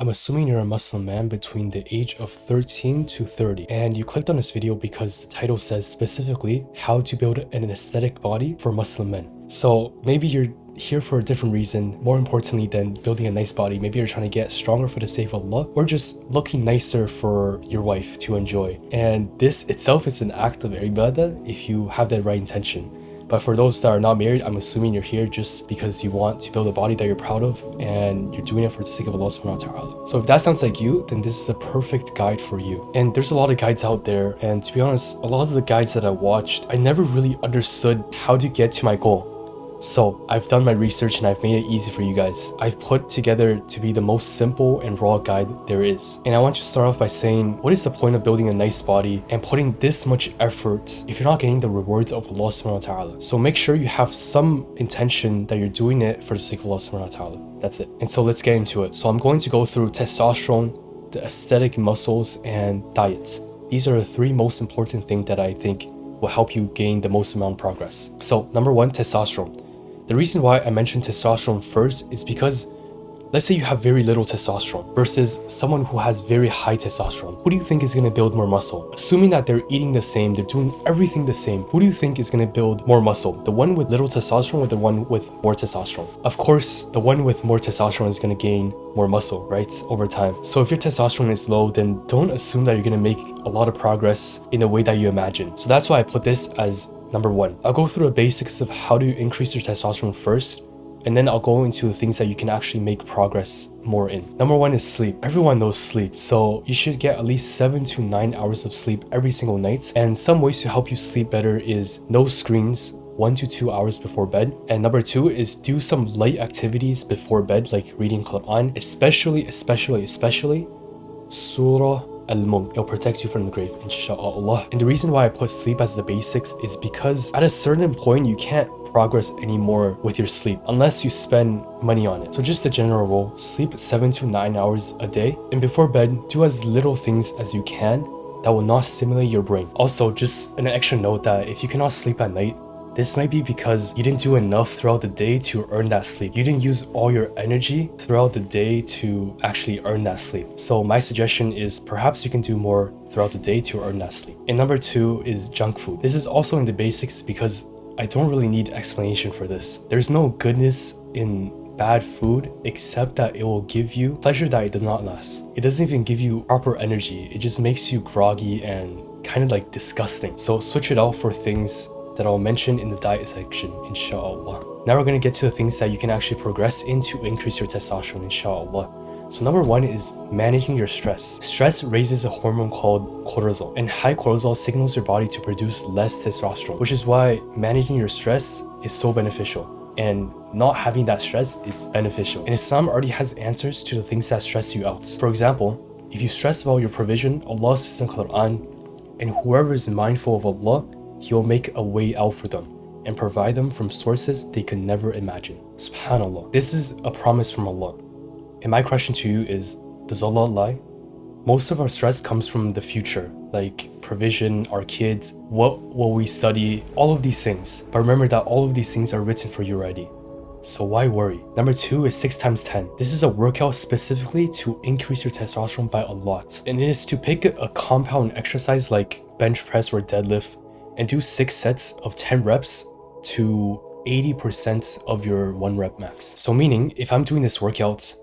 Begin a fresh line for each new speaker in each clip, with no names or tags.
I'm assuming you're a Muslim man between the age of 13 to 30, and you clicked on this video because the title says specifically how to build an aesthetic body for Muslim men. So maybe you're here for a different reason, more importantly than building a nice body. Maybe you're trying to get stronger for the sake of Allah, or just looking nicer for your wife to enjoy. And this itself is an act of ibadah if you have the right intention. But for those that are not married, I'm assuming you're here just because you want to build a body that you're proud of and you're doing it for the sake of Allah subhanahu wa ta'ala. So if that sounds like you, then this is a perfect guide for you. And there's a lot of guides out there, and to be honest, a lot of the guides that I watched, I never really understood how to get to my goal. So I've done my research and I've made it easy for you guys. I've put together to be the most simple and raw guide there is. And I want you to start off by saying, what is the point of building a nice body and putting this much effort if you're not getting the rewards of Allah subhanahu wa ta'ala? So make sure you have some intention that you're doing it for the sake of Allah subhanahu wa ta'ala. That's it. And so let's get into it. So I'm going to go through testosterone, the aesthetic muscles, and diet. These are the three most important things that I think will help you gain the most amount of progress. So number one, testosterone. The reason why I mentioned testosterone first is because let's say you have very little testosterone versus someone who has very high testosterone. Who do you think is going to build more muscle? Assuming that they're eating the same, they're doing everything the same, who do you think is going to build more muscle? The one with little testosterone or the one with more testosterone? Of course, the one with more testosterone is going to gain more muscle, right? Over time. So if your testosterone is low, then don't assume that you're going to make a lot of progress in the way that you imagine. So that's why I put this as number one. I'll go through the basics of how to increase your testosterone first, and then I'll go into the things that you can actually make progress more in. Number one is sleep. Everyone knows sleep, so you should get at least 7 to 9 hours of sleep every single night. And some ways to help you sleep better is no screens 1 to 2 hours before bed. And number two is do some light activities before bed, like reading Quran, especially Surah Al-Mulk. It'll protect you from the grave, inshallah. And the reason why I put sleep as the basics is because at a certain point you can't progress anymore with your sleep unless you spend money on it. So just the general rule, sleep 7 to 9 hours a day, and before bed do as little things as you can that will not stimulate your brain. Also, just an extra note that if you cannot sleep at night, this might be because you didn't do enough throughout the day to earn that sleep. You didn't use all your energy throughout the day to actually earn that sleep. So my suggestion is perhaps you can do more throughout the day to earn that sleep. And number two is junk food. This is also in the basics because I don't really need explanation for this. There's no goodness in bad food except that it will give you pleasure that it does not last. It doesn't even give you proper energy. It just makes you groggy and kind of like disgusting. So switch it out for things that I'll mention in the diet section, inshallah. Now we're going to get to the things that you can actually progress in to increase your testosterone, inshallah. So number one is managing your stress. Stress raises a hormone called cortisol, and high cortisol signals your body to produce less testosterone, which is why managing your stress is so beneficial. And not having that stress is beneficial. And Islam already has answers to the things that stress you out. For example, if you stress about your provision, Allah says in the Quran, and whoever is mindful of Allah, He will make a way out for them and provide them from sources they could never imagine. Subhanallah. This is a promise from Allah. And my question to you is, does Allah lie? Most of our stress comes from the future, like provision, our kids, what will we study, all of these things. But remember that all of these things are written for you already. So why worry? Number two is 6 times 10. This is a workout specifically to increase your testosterone by a lot. And it is to pick a compound exercise like bench press or deadlift and do 6 sets of 10 reps to 80% of your 1 rep max. So meaning, if I'm doing this workout,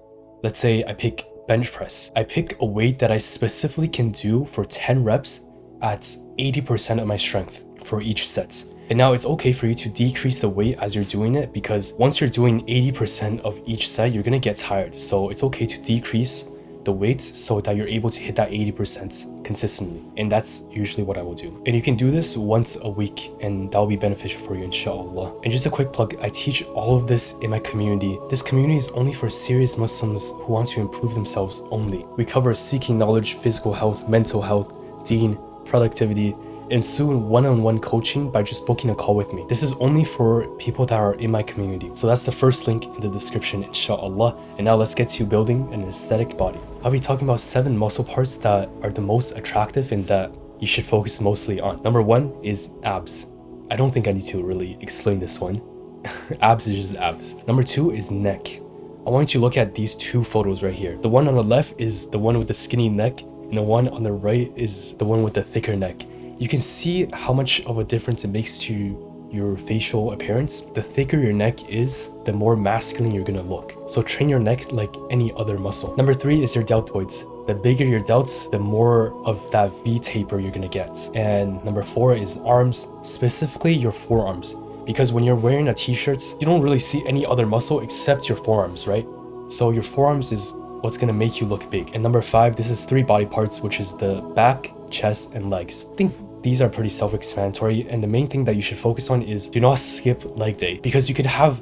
let's say I pick bench press, I pick a weight that I specifically can do for 10 reps at 80% of my strength for each set. And now it's okay for you to decrease the weight as you're doing it, because once you're doing 80% of each set, you're gonna get tired. So it's okay to decrease the weight so that you're able to hit that 80% consistently. And that's usually what I will do. And you can do this once a week and that will be beneficial for you, inshallah. And just a quick plug, I teach all of this in my community. This community is only for serious Muslims who want to improve themselves only. We cover seeking knowledge, physical health, mental health, deen, productivity, and soon one-on-one coaching by just booking a call with me. This is only for people that are in my community. So that's the first link in the description, inshallah. And now let's get to building an aesthetic body. I'll be talking about 7 muscle parts that are the most attractive and that you should focus mostly on. Number 1 is abs. I don't think I need to really explain this one. Abs is just abs. Number 2 is neck. I want you to look at these two photos right here. The one on the left is the one with the skinny neck, and the one on the right is the one with the thicker neck. You can see how much of a difference it makes to your facial appearance. The thicker your neck is, the more masculine you're gonna look. So train your neck like any other muscle. Number 3 is your deltoids. The bigger your delts, the more of that V taper you're gonna get. And number 4 is arms, specifically your forearms. Because when you're wearing a t-shirt, you don't really see any other muscle except your forearms, right? So your forearms is what's gonna make you look big. And number 5, this is 3 body parts, which is the back, chest, and legs. I think these are pretty self-explanatory, and the main thing that you should focus on is do not skip leg day, because you could have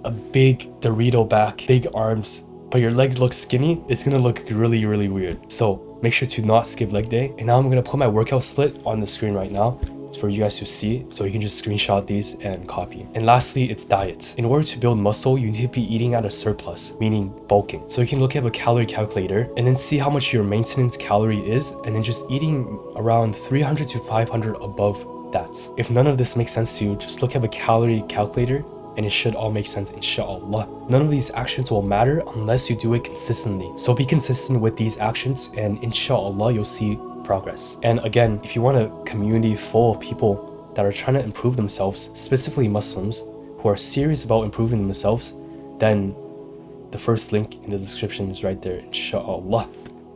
a big Dorito back, big arms, but your legs look skinny. It's gonna look really, really weird. So make sure to not skip leg day. And now I'm gonna put my workout split on the screen right now for you guys to see, so you can just screenshot these and copy. And lastly, it's diet. In order to build muscle, you need to be eating at a surplus, meaning bulking. So you can look at a calorie calculator and then see how much your maintenance calorie is, and then just eating around 300 to 500 above that. If none of this makes sense to you, just look at a calorie calculator and it should all make sense, inshallah. None of these actions will matter unless you do it consistently. So be consistent with these actions and inshallah you'll see progress. And again, if you want a community full of people that are trying to improve themselves, specifically Muslims who are serious about improving themselves, then the first link in the description is right there, inshallah.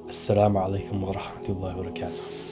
Assalamu alaikum wa rahmatullahi wa barakatuh.